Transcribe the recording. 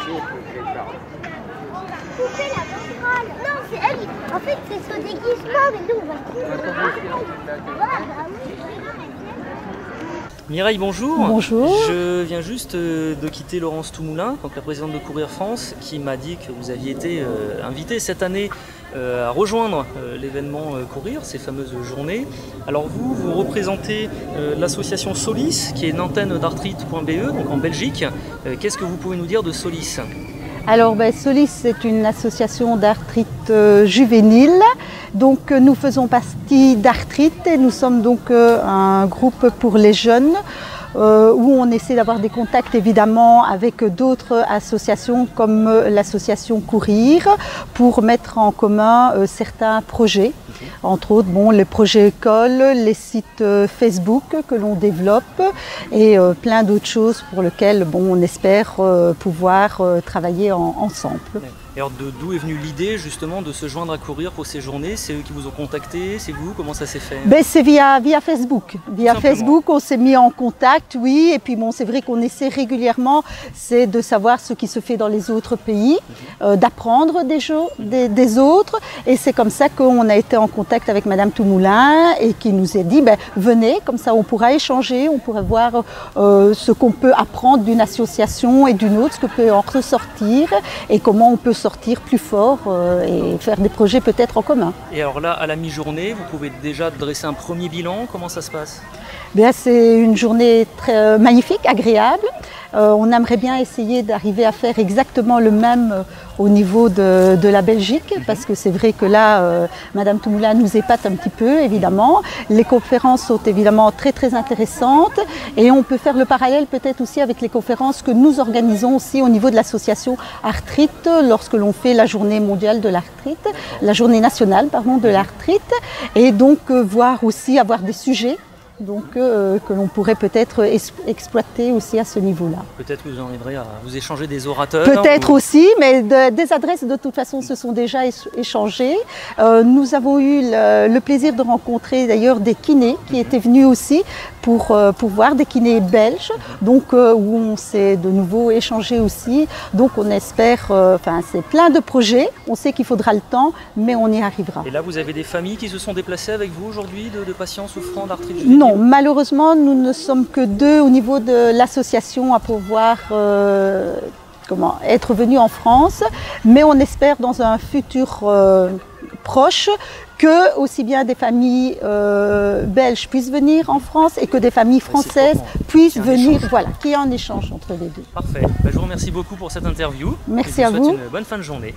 Couper la banderole. Non, c'est elle. En fait, c'est son déguisement, mais nous, on va Mireille, bonjour. Bonjour. Je viens juste de quitter Laurence Toumoulin, donc la présidente de Courir France, qui m'a dit que vous aviez été invitée cette année à rejoindre l'événement Courir, ces fameuses journées. Alors vous représentez l'association Solis, qui est une antenne d'arthrite.be, donc en Belgique. Qu'est-ce que vous pouvez nous dire de Solis ? Alors Solis, c'est une association d'arthrite juvénile. Donc nous faisons partie d'Arthrite et nous sommes donc un groupe pour les jeunes où on essaie d'avoir des contacts évidemment avec d'autres associations comme l'association Courir pour mettre en commun certains projets. Entre autres, les projets écoles, les sites Facebook que l'on développe et plein d'autres choses pour lesquelles on espère pouvoir travailler ensemble. Et alors d'où est venue l'idée justement de se joindre à Courir pour ces journées? C'est eux qui vous ont contacté? C'est vous? Comment ça s'est fait? C'est via Facebook. Via Facebook, on s'est mis en contact, oui. Et puis c'est vrai qu'on essaie régulièrement, c'est de savoir ce qui se fait dans les autres pays, d'apprendre des autres. Et c'est comme ça qu'on a été en contact avec Madame Toumoulin et qui nous a dit, venez, comme ça on pourra échanger, on pourra voir ce qu'on peut apprendre d'une association et d'une autre, ce que peut en ressortir et comment on peut sortir plus fort et faire des projets peut-être en commun. Et alors là, à la mi-journée, vous pouvez déjà dresser un premier bilan. Comment ça se passe? C'est une journée très magnifique, agréable. On aimerait bien essayer d'arriver à faire exactement le même au niveau de la Belgique, parce que c'est vrai que là, Madame Toumoulin nous épate un petit peu, évidemment. Les conférences sont évidemment très très intéressantes et on peut faire le parallèle peut-être aussi avec les conférences que nous organisons aussi au niveau de l'association Arthrite, lorsque l'on fait la journée mondiale de l'arthrite, la journée nationale, de l'arthrite, et donc avoir des sujets que l'on pourrait peut-être exploiter aussi à ce niveau-là. Peut-être que vous arriverez à vous échanger des orateurs. Peut-être aussi, mais des adresses de toute façon se sont déjà échangées. Nous avons eu le plaisir de rencontrer d'ailleurs des kinés qui étaient venus aussi pour voir des kinés belges, où on s'est de nouveau échangé aussi. Donc on espère, c'est plein de projets, on sait qu'il faudra le temps, mais on y arrivera. Et là vous avez des familles qui se sont déplacées avec vous aujourd'hui, de patients souffrant d'arthrite juvénile? Non, malheureusement nous ne sommes que deux au niveau de l'association à pouvoir être venus en France, mais on espère dans un futur proche que aussi bien des familles belges puissent venir en France et que des familles françaises puissent venir, qu'il y ait un échange entre les deux. Parfait. Je vous remercie beaucoup pour cette interview. Merci à vous. Je vous souhaite une bonne fin de journée.